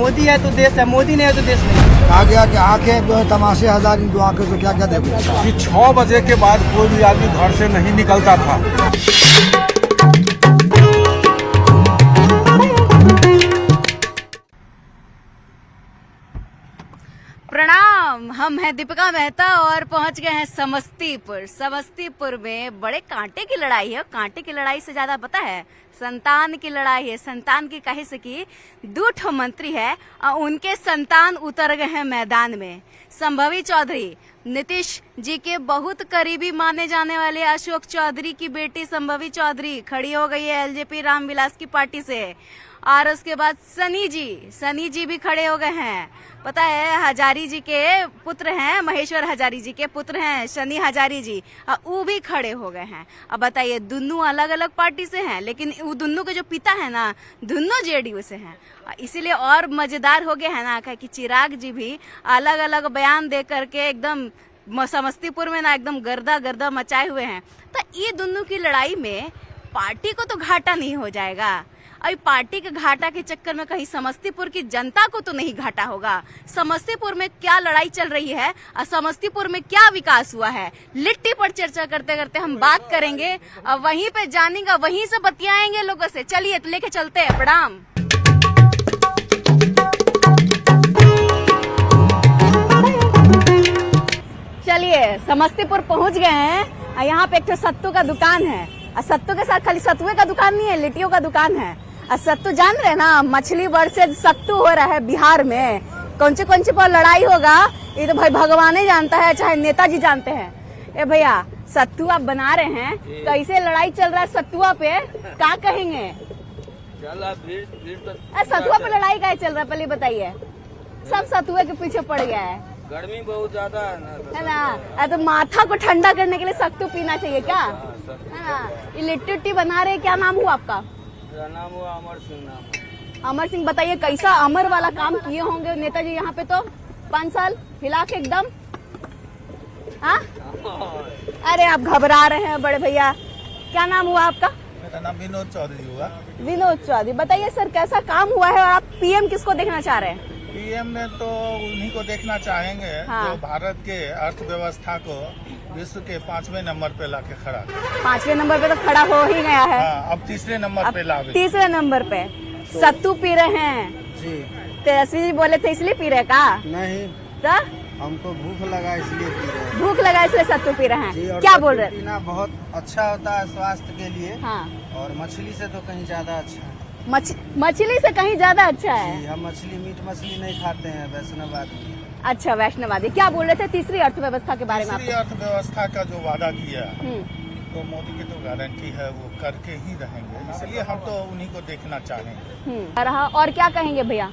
मोदी है तो देश है, मोदी नहीं है तो देश नहीं है। आ गया कि आंखें जो है तमाशे हजार इन दो आंखों से क्या क्या देखो कि 6 बजे के बाद कोई भी आदमी घर से नहीं निकलता था। प्रणाम, हम हैं दीपिका मेहता और पहुंच गए हैं समस्तीपुर। समस्तीपुर में बड़े कांटे की लड़ाई है। कांटे की लड़ाई से ज्यादा पता है संतान की लड़ाई है। संतान की कहे से कि 2 ठो मंत्री है और उनके संतान उतर गए हैं मैदान में। संभवी चौधरी, नीतीश जी के बहुत करीबी माने जाने वाले अशोक चौधरी की बेटी संभवी चौधरी खड़ी हो गई है एलजेपी रामविलास की पार्टी से। और उसके बाद सनी जी भी खड़े हो गए हैं। पता है हजारी जी के पुत्र हैं, महेश्वर हजारी जी के पुत्र हैं शनि हजारी जी, और वो भी खड़े हो गए हैं। अब बताइए, दोनों अलग अलग पार्टी से हैं, लेकिन वो दोनों के जो पिता है ना, दोनों जेडीयू से हैं। इसीलिए और मजेदार हो गया है ना कि चिराग जी भी अलग अलग बयान दे करके एकदम समस्तीपुर में ना एकदम गर्दा मचाए हुए हैं। तो ये दोनों की लड़ाई में पार्टी को तो घाटा नहीं हो जाएगा। अभी पार्टी के घाटा के चक्कर में कहीं समस्तीपुर की जनता को तो नहीं घाटा होगा। समस्तीपुर में क्या लड़ाई चल रही है और समस्तीपुर में क्या विकास हुआ है, लिट्टी पर चर्चा करते करते हम बात करेंगे और वहीं पे जानेंगे, वहीं से बतियाएंगे लोगों से। चलिए लेके चलते हैं। प्रणाम। चलिए समस्तीपुर पहुंच गए हैं और यहाँ पे एक सत्तू का दुकान है। और सत्तू के साथ खाली सत्तुए का दुकान नहीं है, लिट्टियों का दुकान है। और सत्तू जान रहे ना, मछली वर्सेस सत्तू हो रहा है बिहार में। कौन से पर लड़ाई होगा ये तो भाई भगवान ही जानता है, चाहे नेताजी जानते हैं। ए भैया, सत्तू आप बना रहे हैं, कैसे लड़ाई चल रहा है सत्तुआ पे, क्या कहेंगे? सत्तुआ पे लड़ाई क्या चल रहा है, पहले बताइए। सब सत्तुए के पीछे पड़ गया है, गर्मी बहुत ज्यादा है ना। तो माथा को ठंडा करने के लिए सत्तू पीना चाहिए क्या, है ना। ये लिट्टी उट्टी बना रहे, क्या नाम हुआ आपका? मेरा नाम हुआ अमर सिंह। अमर सिंह, बताइए कैसा अमर वाला काम किए होंगे नेताजी यहाँ पे तो 5 साल हिला के एकदम। हाँ, अरे आप घबरा रहे हैं बड़े भैया। क्या नाम हुआ आपका? मेरा नाम विनोद चौधरी हुआ। विनोद चौधरी, बताइए सर कैसा काम हुआ है और आप पीएम किसको देखना चाह रहे हैं? पीएम में तो उन्हीं को देखना चाहेंगे जो भारत के अर्थव्यवस्था को विश्व के 5वें नंबर पे लाके खड़ा। 5वें नंबर पे तो खड़ा हो ही गया है। अब तीसरे नंबर पे ला। तीसरे नंबर पे सत्तू पी रहे हैं जी। तेजस्वी जी बोले थे इसलिए पी रहे का? नहीं, तो हमको भूख लगा इसलिए पी रहे हैं। भूख लगा इसलिए सत्तू पी रहे हैं। क्या बोल रहे हैं? पीना बहुत अच्छा होता है स्वास्थ्य के लिए। हाँ, और मछली से तो कहीं ज्यादा अच्छा है। मछली से कहीं ज्यादा अच्छा है। हम मीट मछली नहीं खाते हैं, वैष्णववादी। अच्छा, वैष्णववादी। क्या बोल रहे थे तीसरी अर्थव्यवस्था के बारे में? तीसरी अर्थव्यवस्था का जो वादा किया तो मोदी की तो गारंटी है वो करके ही रहेंगे, इसलिए हम तो उन्हीं को देखना चाहेंगे। रहा। और क्या कहेंगे भैया?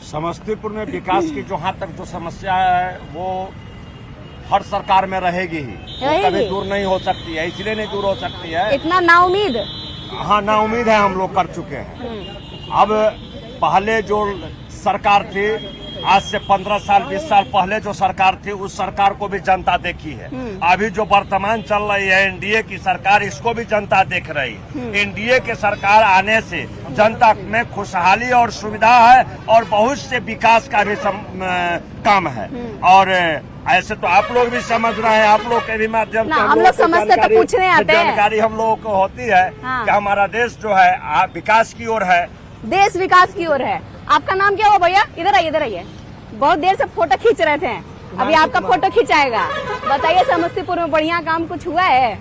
समस्तीपुर में विकास की जहाँ तक जो समस्या है वो हर सरकार में रहेगी ही, वो कभी दूर नहीं हो सकती है। इसलिए नहीं दूर हो सकती है, इतना नाउम्मीद। हाँ, नाउम्मीद है, हम लोग कर चुके हैं। अब पहले जो सरकार थी, आज से 15 साल 20 साल पहले जो सरकार थी, उस सरकार को भी जनता देखी है। अभी जो वर्तमान चल रही है एनडीए की सरकार, इसको भी जनता देख रही है। एनडीए के सरकार आने से जनता में खुशहाली और सुविधा है और बहुत से विकास का भी काम है। और ऐसे तो आप लोग भी समझ रहे हैं, आप लोग के भी माध्यम से हम लोग समझते तो पूछने आते हैं। जानकारी हम लोगों को होती है कि हमारा देश जो है विकास की ओर है। देश विकास की ओर है। आपका नाम क्या हुआ भैया? इधर आइए, इधर आइए। बहुत देर से फोटो खींच रहे थे, अभी आपका फोटो खिंचाएगा। बताइए समस्तीपुर में बढ़िया काम कुछ हुआ है?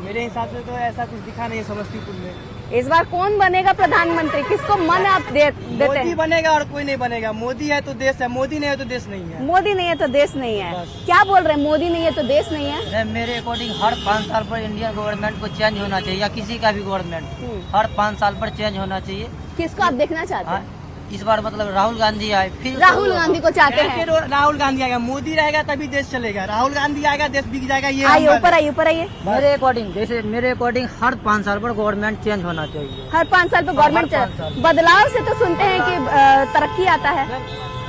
मेरे हिसाब से तो ऐसा कुछ दिखा नहीं है समस्तीपुर में। इस बार कौन बनेगा प्रधानमंत्री? किसको मन आप देते हैं? मोदी बनेगा और कोई नहीं बनेगा। मोदी है तो देश है, मोदी नहीं है तो देश नहीं है। मोदी नहीं है तो देश नहीं है। क्या बोल रहे हैं? मोदी नहीं है तो देश नहीं है? मेरे अकॉर्डिंग हर 5 साल पर इंडियन गवर्नमेंट को चेंज होना चाहिए, या किसी का भी गवर्नमेंट हर 5 साल पर चेंज होना चाहिए। किसको आप देखना चाहते हैं? इस बार मतलब राहुल गांधी आए, फिर राहुल गांधी को चाहते हैं। राहुल गांधी आएगा, मोदी रहेगा तभी देश चलेगा। राहुल गांधी आएगा देश बिक जाएगा। ये आइए, ऊपर आइए, ऊपर आइए। मेरे अकॉर्डिंग हर 5 साल पर गवर्नमेंट चेंज होना चाहिए। हर 5 साल पर गवर्नमेंट बदलाव से तो सुनते हैं कि तरक्की आता है।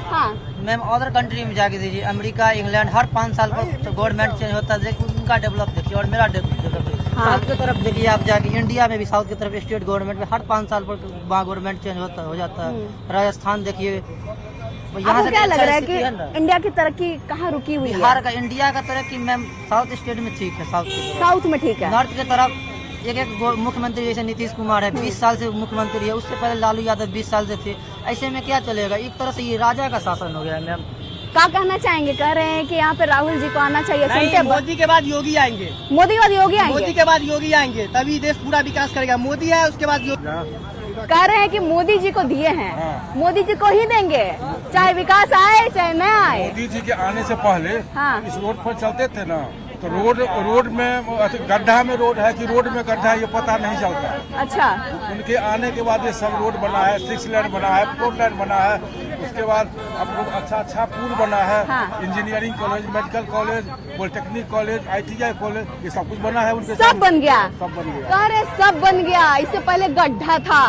हाँ मैम, अदर कंट्री में जाके दीजिए, अमेरिका, इंग्लैंड, हर 5 साल पर गवर्नमेंट चेंज होता है। उनका डेवलप देखिए और मेरा डेवलप देखिए। साउथ की तरफ देखिए आप जाके, इंडिया में भी साउथ की तरफ स्टेट गवर्नमेंट में हर 5 साल पर वहाँ गवर्नमेंट चेंज हो जाता है। राजस्थान देखिए, आपको क्या लग रहा है कि इंडिया की तरक्की कहाँ रुकी हुई है? बिहार का, इंडिया का तरक्की मैम साउथ स्टेट में ठीक है, साउथ में ठीक है। नॉर्थ की तरफ एक मुख्यमंत्री जैसे नीतीश कुमार है, 20 साल से मुख्यमंत्री है, उससे पहले लालू यादव 20 साल से थे। ऐसे में क्या चलेगा? एक तरह से ये राजा का शासन हो गया है मैम। क्या कहना चाहेंगे? कह रहे हैं कि यहाँ पे राहुल जी को आना चाहिए। नहीं, मोदी के बाद योगी आएंगे। मोदी के बाद योगी आएंगे। मोदी के बाद योगी आएंगे, तभी देश पूरा विकास करेगा। मोदी है, उसके बाद योगी। कह रहे हैं कि मोदी जी को दिए हैं, मोदी जी को ही देंगे, चाहे विकास आए चाहे न आए। मोदी जी के आने से पहले इस रोड पर चलते थे ना, तो रोड में गड्ढा में रोड है कि रोड में गड्ढा है ये पता नहीं चलता। अच्छा, उनके आने के बाद ये सब रोड बना है, 6 लेन बना है, 4 लेन बना है, उसके बाद अब लोग अच्छा पुल बना है, engineering college, medical college, polytechnic college, ITI college, ये सब कुछ बना है उनके। सब बन गया, सब बन गया। कह रहे सब बन गया, इससे पहले गड्ढा था।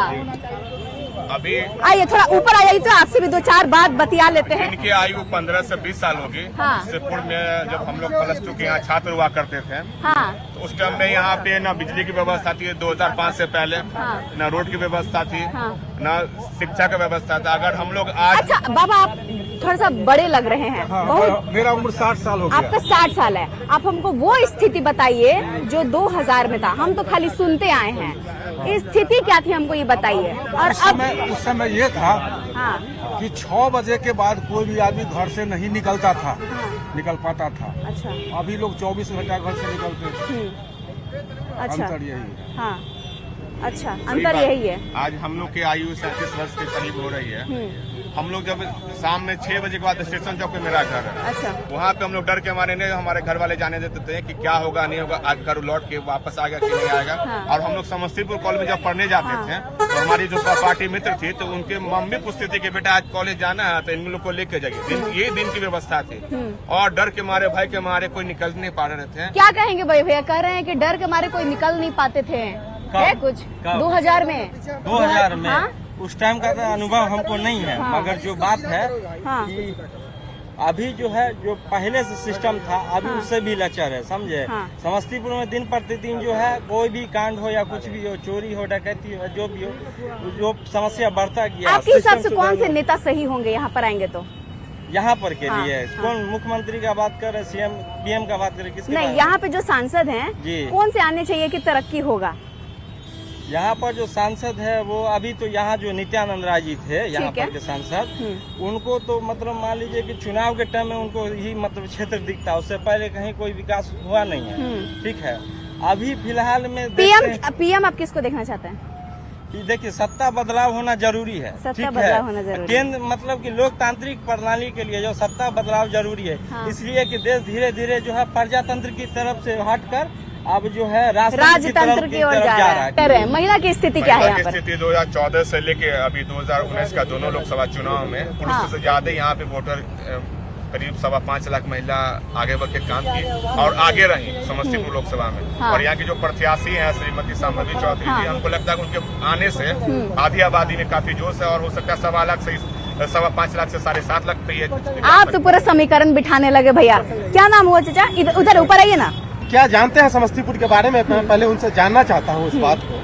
अभी आइए थोड़ा ऊपर आ जाइए तो आपसे भी 2-4 बात बतिया लेते हैं। इनकी आयु 15 से 20 साल होगी। इससे पूर्व में जब हम लोग +2 के यहाँ छात्र हुआ करते थे, तो उस टाइम में यहाँ पे न बिजली की व्यवस्था थी 2005 से पहले, न रोड की व्यवस्था थी, न शिक्षा की व्यवस्था था। अगर हम लोग आज अच्छा बाबा, आप थोड़ा सा बड़े लग रहे हैं। बहुत, मेरा उम्र 60 साल हो गया। आपका 60 साल है। आप हमको वो स्थिति बताइए जो 2000 में था। हम तो खाली सुनते आए हैं, स्थिति क्या थी हमको ये बताइए। और उस समय ये था कि 6 बजे के बाद कोई भी आदमी घर से नहीं निकलता था, निकल पाता था। अच्छा, अभी लोग 24 घंटा घर से निकलते थे। अच्छा, अंतर यही है। हाँ, अच्छा, अंतर यही है। आज हम लोग की आयु 37 वर्ष के करीब हो रही है। हम लोग जब शाम में 6 बजे के बाद स्टेशन चौक पे मेरा घर है, अच्छा, वहाँ पे हम लोग डर के मारे नहीं हमारे घर वाले जाने देते थे कि क्या होगा नहीं होगा, आज घर लौट के वापस आ गया कि नहीं आएगा। और हम लोग समस्तीपुर कॉलेज में जब पढ़ने जाते थे, तो हमारी जो सहपाठी मित्र थी, तो उनके मम्मी पूछती थी कि बेटा आज कॉलेज जाना है तो इन लोग को लेके जाइए। ये दिन की व्यवस्था थी, और डर के मारे, भय के मारे कोई निकल नहीं पा रहे थे। क्या कहेंगे भाई? भैया कह रहे हैं कि डर के मारे कोई निकल नहीं पाते थे। है कुछ 2000 में 2000 में उस टाइम का तो अनुभव हमको नहीं है। मगर जो बात है कि अभी जो है, जो पहले से सिस्टम था अभी उससे भी लचर है, समझे। समस्तीपुर में दिन प्रतिदिन जो है कोई भी कांड हो या कुछ भी हो, चोरी हो, डकैती हो, जो भी हो, जो समस्या बढ़ता गया। आपके हिसाब से कौन से नेता सही होंगे यहाँ पर आएंगे तो? यहाँ पर के लिए कौन? मुख्यमंत्री का बात कर रहे, CM PM का बात कर रहे, किसके? नहीं, यहाँ पे जो सांसद हैं कौन से आने चाहिए कि तरक्की होगा? यहाँ पर जो सांसद है वो अभी तो यहाँ जो नित्यानंद राय जी थे यहाँ पर के सांसद, उनको तो मतलब मान लीजिए कि चुनाव के टाइम में उनको ही मतलब क्षेत्र दिखता, उससे पहले कहीं कोई विकास हुआ नहीं है। ठीक है, अभी फिलहाल में PM आप किसको देखना चाहते हैं? देखिए, सत्ता बदलाव होना जरूरी है। सत्ता बदलाव होना जरूरी है। केंद्र मतलब कि लोकतांत्रिक प्रणाली के लिए जो सत्ता बदलाव जरूरी है, इसलिए कि देश धीरे धीरे जो है प्रजातंत्र की तरफ से हटकर अब जो है राजतंत्र की ओर जा रहा है। महिला की स्थिति क्या है यहाँ पर? स्थिति 2014 से लेके अभी 2019 का दोनों लोकसभा चुनाव में पुरुष से ज्यादा यहाँ पे वोटर करीब 5.25 लाख महिला आगे बढ़ के काम की और आगे रही समस्तीपुर लोकसभा में। और यहाँ की जो प्रत्याशी हैं श्रीमती शांभवी चौधरी जी, हमको लगता है कि उनके आने से आधी आबादी में काफी जोश है, और हो सकता है 1.25 लाख से 5.25 लाख से 7.5 लाख पे। आप तो पूरा समीकरण बिठाने लगे भैया। क्या नाम हुआ चाचा? उधर ऊपर आइए ना। क्या जानते हैं समस्तीपुर के बारे में? मैं पहले उनसे जानना चाहता हूँ इस बात को।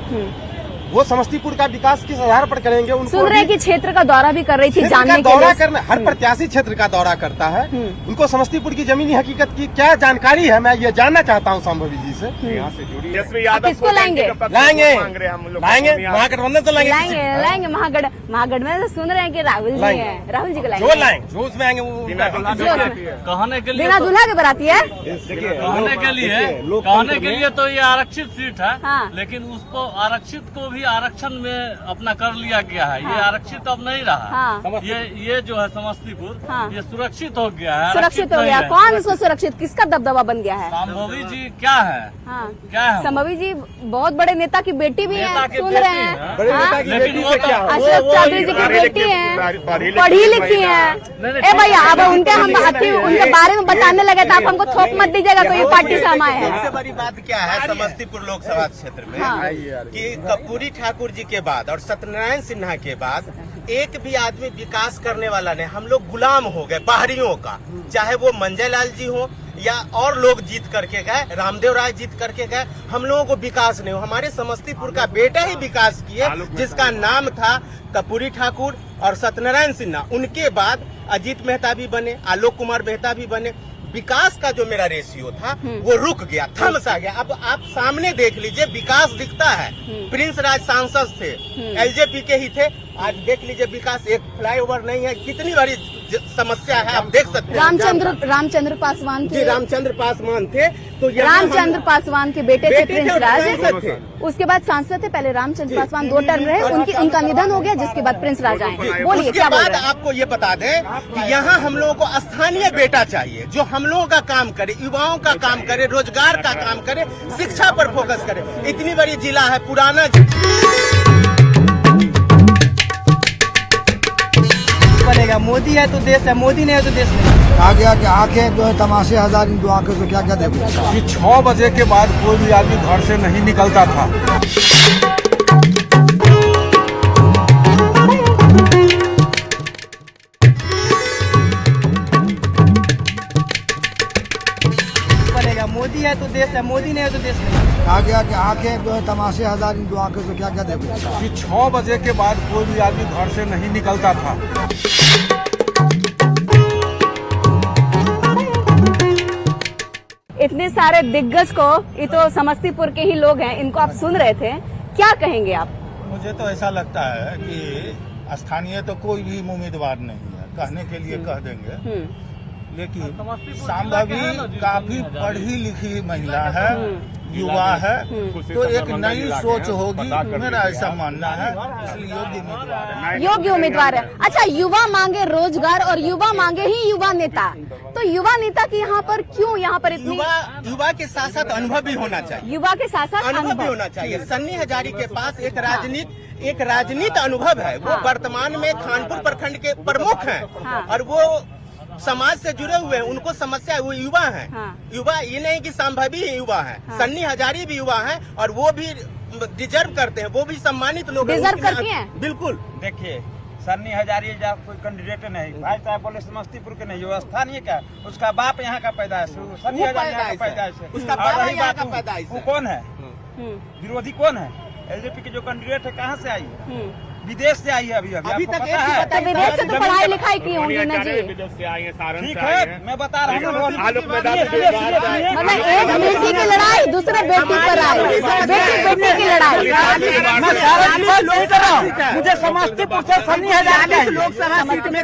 वो समस्तीपुर का विकास किस आधार पर करेंगे? उनको सुन रहे हैं कि क्षेत्र का दौरा भी कर रही थी, जानने के दौरा करना, हर प्रत्याशी क्षेत्र का दौरा करता है। उनको समस्तीपुर की जमीनी हकीकत की क्या जानकारी है, मैं ये जानना चाहता हूँ शांभवी जी से। यहाँ से जुड़ी किसको लाएंगे? महागठबंधन से लाएंगे महागठ में। सुन रहे हैं कि राहुल जी है, राहुल जी को लाएंगे। जोश में आएंगे कहने के लिए, बिना दूल्हा के बराती है। कहने के लिए तो ये आरक्षित सीट है, लेकिन उसको आरक्षित को भी आरक्षण में अपना कर लिया गया है। ये आरक्षित अब नहीं रहा। ये जो है समस्तीपुर, ये सुरक्षित हो गया है। सुरक्षित हो गया? कौन इसको सुरक्षित, किसका दबदबा बन गया है? शांभवी जी क्या है? क्या है? शांभवी जी बहुत बड़े नेता की बेटी भी है, सुन रहे हैं। अशोक चौधरी जी की बेटी है, पढ़ी लिखी है। ए भैया, अब उनके बारे में बताने लगे तो आप हमको थोप मत दीजिएगा, कोई पार्टी से हम आए हैं। सबसे बड़ी बात क्या है समस्तीपुर लोकसभा क्षेत्र में कि कर्पूरी ठाकुर जी के बाद और सत्यनारायण सिन्हा के बाद एक भी आदमी विकास करने वाला नहीं। हम लोग गुलाम हो गए बाहरियों का, चाहे वो मंजय लाल जी हो या और लोग जीत करके गए, रामदेव राय जीत करके गए, हम लोगों को विकास नहीं हो। हमारे समस्तीपुर का बेटा ही विकास किए, जिसका नाम था कर्पूरी ठाकुर और सत्यनारायण सिन्हा। उनके बाद अजीत मेहता भी बने, आलोक कुमार मेहता भी बने। विकास का जो मेरा रेशियो था वो रुक गया, थम सा गया। अब आप सामने देख लीजिए, विकास दिखता है। प्रिंस राज सांसद थे, एलजेपी के ही थे। आज देख लीजिए विकास, एक फ्लाईओवर नहीं है, कितनी बड़ी समस्या है, आप देख सकते हैं। रामचंद्र पासवान थे, रामचंद्र पासवान थे, तो रामचंद्र पासवान के बेटे थे प्रिंस राज। उसके बाद सांसद थे, पहले रामचंद्र पासवान 2 टर्म रहे, उनका निधन हो गया, जिसके बाद प्रिंस राज आए। बोलिए क्या बोल रहे हैं? आपको ये बता दें कि यहाँ हम लोगों को स्थानीय बेटा चाहिए, जो हम लोगों का काम करे, युवाओं का काम करे, रोजगार का काम करे, शिक्षा पर फोकस करे। इतनी बड़ी जिला है, पुराना बनेगा। मोदी है तो देश है, मोदी नहीं है तो देश नहीं। आ गया कि आंखें जो है तमाशे हजार इन 2 आंखों से क्या क्या देखो। कि 6 बजे के बाद कोई भी आदमी घर से नहीं निकलता था। बनेगा। मोदी है तो देश है, मोदी नहीं है तो देश नहीं। आ गया कि आंखें जो है तमाशे हजार इन 2 आंखों से क्या क्या देखो। कि 6 बजे के बाद कोई भी आदमी घर से नहीं निकलता था। इतने सारे दिग्गज को, ये तो समस्तीपुर के ही लोग हैं, इनको आप सुन रहे थे, क्या कहेंगे आप? मुझे तो ऐसा लगता है कि स्थानीय तो कोई भी उम्मीदवार नहीं है, कहने के लिए कह देंगे, लेकिन संभावी काफी पढ़ी लिखी महिला है, युवा है, तो एक नई सोच होगी, मेरा ऐसा मानना है, इसलिए योग्य उम्मीदवार है। योग्य उम्मीदवार है। अच्छा, युवा मांगे रोजगार और युवा मांगे ही युवा नेता, तो युवा नेता की यहाँ पर क्यों, यहाँ पर इतनी युवा के साथ साथ अनुभव भी होना चाहिए, युवा के साथ साथ अनुभव भी होना चाहिए। सन्नी हजारी के पास एक राजनीति अनुभव है। वो वर्तमान में खानपुर प्रखंड के प्रमुख हैं और वो समाज से जुड़े हुए हैं, उनको समस्या है, वो युवा हैं। युवा ये नहीं कि संभवी युवा हैं, सन्नी हजारी भी युवा हैं और वो भी डिजर्व करते हैं, वो भी सम्मानित लोग डिजर्व करती हैं। बिल्कुल। देखिए, सन्नी हजारी जब कोई कैंडिडेट नहीं, भाई साहब बोले समस्तीपुर के नहीं, वो स्थानीय क्या, उसका बाप यहाँ का पैदाइश है, सन्नी हजारी यहाँ का पैदाइश है, उसका बाप यहाँ का पैदाइश है। वो कौन है, विरोधी कौन है? एलजेपी के जो कैंडिडेट है कहाँ से आई है? विदेश से आई है। अभी तक तो विदेश से तो पढ़ाई लिखाई की होंगी ना जी। ठीक है, मैं बता रहा हूँ। मतलब एक बेटी की लड़ाई दूसरे बेटी पर आई, बेटी की लड़ाई। मुझे समस्तीपुर से सन्नी हजारी लोकसभा सीट में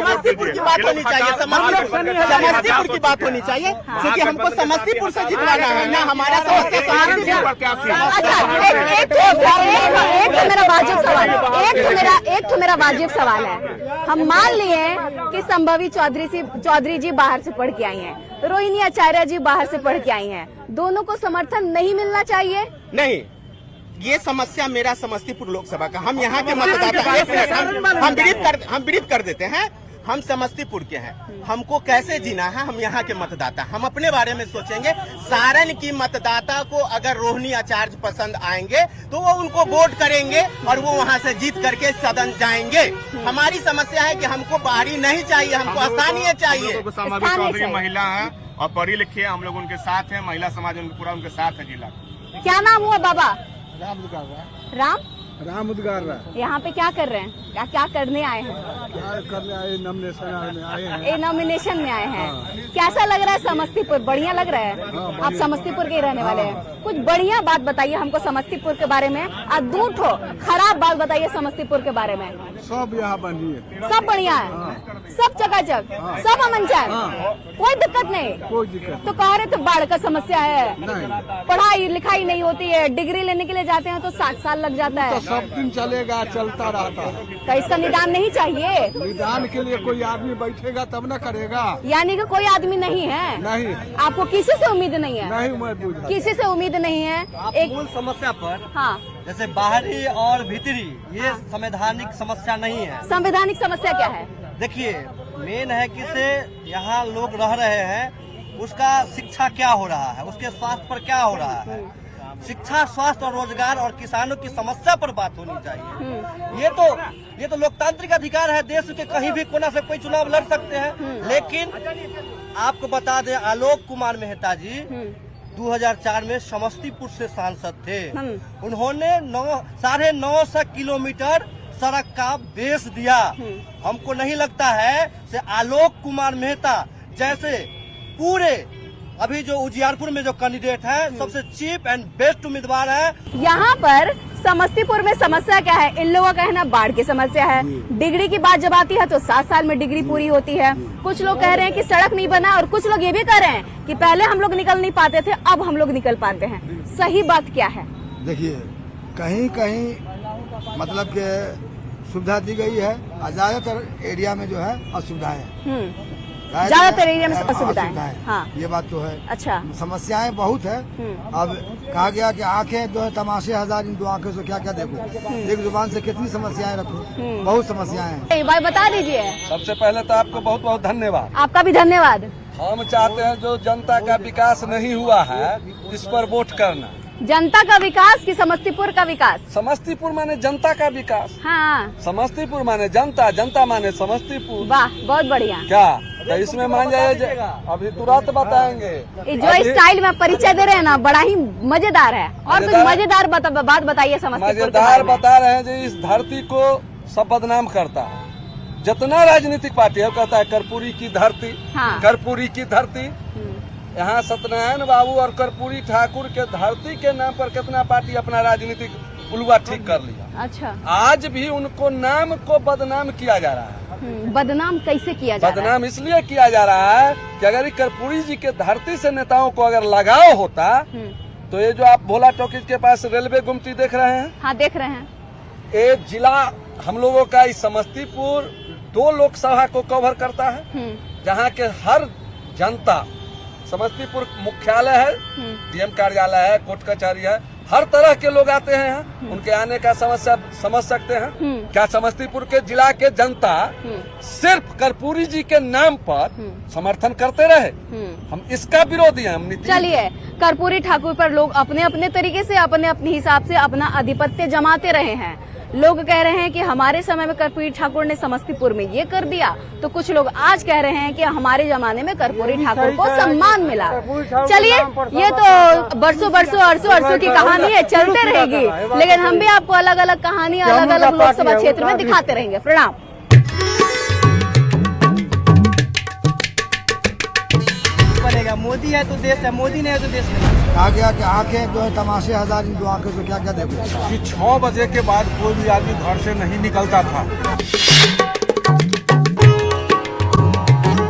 समस्तीपुर की बात होनी चाहिए, समस्तीपुर की बात होनी चाहिए, क्योंकि हमको समस्तीपुर से जितवाना है ना, हमारा समस्या। अच्छा, एक तो मेरा वाजिब सवाल है, एक तो मेरा वाजिब सवाल है। हम मान लिए कि संभवी चौधरी जी बाहर से पढ़ के आई हैं, रोहिणी आचार्य जी बाहर से पढ़ के आई हैं, दोनों को समर्थन नहीं मिलना चाहिए? नहीं, ये समस्या मेरा समस्तीपुर लोकसभा का, हम यहाँ के मतदाता, हम ब्रीफ कर देते हैं। हम समस्तीपुर के हैं, हमको कैसे जीना है, हम यहाँ के मतदाता, हम अपने बारे में सोचेंगे। सारण की मतदाता को अगर रोहिणी आचार्य पसंद आएंगे तो वो उनको वोट करेंगे और वो वहाँ से जीत करके सदन जाएंगे। हमारी समस्या है कि हमको बाहरी नहीं चाहिए, हमको स्थानीय चाहिए। महिला है और पढ़ी लिखी है, हम लोग उनके साथ हैं, महिला समाज पूरा उनके साथ है। जिला क्या नाम हुआ बाबा? राम उद्गार यहाँ पे क्या कर रहे हैं, क्या करने आए हैं? क्या करने आए, नॉमिनेशन में आए हैं। कैसा लग रहा है समस्तीपुर? बढ़िया लग रहा है? आप समस्तीपुर के रहने वाले हैं, कुछ बढ़िया बात बताइए हमको समस्तीपुर के बारे में, और दूर ठो खराब बात बताइए समस्तीपुर के बारे में। सब यहाँ बढ़िया, सब बढ़िया है, सब चकाचक, सब अमन चाहे, कोई दिक्कत नहीं। कोई दिक्कत तो कह रहे तो बाढ़ का समस्या है, पढ़ाई लिखाई नहीं होती है, डिग्री लेने के लिए जाते हैं तो 7 साल लग जाता है। सब दिन चलेगा, चलता रहता। तो इसका निदान नहीं चाहिए? निदान के लिए कोई आदमी बैठेगा तब न करेगा। यानी कि कोई आदमी नहीं है? नहीं। आपको किसी से उम्मीद नहीं है? नहीं, मैं बुझा किसी से उम्मीद नहीं है। एक मूल समस्या पर, हाँ, जैसे बाहरी और भीतरी, ये संवैधानिक समस्या नहीं है। संवैधानिक समस्या क्या है? देखिए, मेन है कि से यहाँ लोग रह रहे हैं, उसका शिक्षा क्या हो रहा है, उसके स्वास्थ्य पर क्या हो रहा है। शिक्षा, स्वास्थ्य और रोजगार और किसानों की समस्या पर बात होनी चाहिए। ये तो लोकतांत्रिक अधिकार है, देश के कहीं भी कोना से कोई चुनाव लड़ सकते हैं। लेकिन आपको बता दें, आलोक कुमार मेहता जी 2004 में समस्तीपुर से सांसद थे। उन्होंने 950 किलोमीटर सड़क का बेच दिया। हमको नहीं लगता है से आलोक कुमार मेहता जैसे पूरे अभी जो उजियारपुर में जो कैंडिडेट है सबसे चीप एंड बेस्ट उम्मीदवार है। यहाँ पर समस्तीपुर में समस्या क्या है? इन लोगों का कहना बाढ़ की समस्या है। डिग्री की बात जब आती है तो 7 साल में डिग्री पूरी होती है। कुछ लोग कह रहे हैं कि सड़क नहीं बना, और कुछ लोग ये भी कह रहे हैं कि पहले हम लोग निकल नहीं पाते थे, अब हम लोग निकल पाते हैं। सही बात क्या है? देखिए, कहीं कहीं मतलब के सुविधा दी गई है और ज्यादातर एरिया में जो है असुविधाएं हैं। ज्यादातर एरिया में असुविधाएं, हाँ, ये बात तो है। अच्छा, समस्याएं बहुत है। अब कहा गया कि आंखें जो है तमाशे हजार, इन 2 आंखों से क्या क्या देखो। एक जुबान से कितनी समस्याएं रखो, बहुत समस्याएं हैं। भाई बता दीजिए। सबसे पहले तो आपको बहुत बहुत धन्यवाद। आपका भी धन्यवाद। हम चाहते हैं जो जनता का विकास नहीं हुआ है इस पर वोट करना। जनता का विकास कि समस्तीपुर का विकास? समस्तीपुर माने जनता का विकास। हाँ, समस्तीपुर माने जनता, जनता माने समस्तीपुर। वाह, बहुत बढ़िया। क्या तो इसमें मान जाए, अभी तुरंत बताएंगे। ये जो स्टाइल में परिचय दे रहे हैं ना, बड़ा ही मजेदार है। और कुछ मजेदार बात बताइए समस्तीपुर के मजेदार बारे में। बता रहे हैं जो इस धरती को सब बदनाम करता है। जितना राजनीतिक पार्टी है कहता है कर्पूरी की धरती, हाँ, कर्पूरी की धरती। यहाँ सत्यनारायण बाबू और कर्पूरी ठाकुर के धरती के नाम पर कितना पार्टी अपना राजनीतिक उलुआ ठीक कर लिया। अच्छा, आज भी उनको नाम को बदनाम किया जा रहा है। बदनाम कैसे किया जा रहा है? बदनाम इसलिए किया जा रहा है कि अगर कर्पूरी जी के धरती से नेताओं को अगर लगाव होता तो ये जो आप भोला टॉकीज के पास रेलवे गुमटी देख रहे हैं, हाँ देख रहे हैं, ये जिला हम लोगों का इस समस्तीपुर 2 लोकसभा को कवर करता है। जहाँ के हर जनता, समस्तीपुर मुख्यालय है, डीएम कार्यालय है, कोर्ट कचहरी है, हर तरह के लोग आते हैं। उनके आने का समस्या समझ सकते हैं। क्या समस्तीपुर के जिला के जनता सिर्फ कर्पूरी जी के नाम पर समर्थन करते रहे? हम इसका विरोधी हैं। हम चलिए, कर्पूरी ठाकुर पर लोग अपने अपने तरीके से, अपने अपने हिसाब से अपना आधिपत्य जमाते रहे हैं। लोग कह रहे हैं कि हमारे समय में कर्पूरी ठाकुर ने समस्तीपुर में ये कर दिया, तो कुछ लोग आज कह रहे हैं कि हमारे जमाने में कर्पूरी ठाकुर को सम्मान मिला। चलिए, ये तो बरसों अरसों की कहानी है, चलते रहेगी। लेकिन हम भी आपको अलग अलग कहानी अलग अलग लोकसभा क्षेत्र में दिखाते रहेंगे। प्रणाम। बनेगा, मोदी है तो देश है, मोदी नहीं है तो देश नहीं। कहा गया कि आंखें जो है तमाशे हजार, इन 2 आंखों से क्या क्या देखो। 6 बजे के बाद कोई भी आदमी घर से नहीं निकलता था।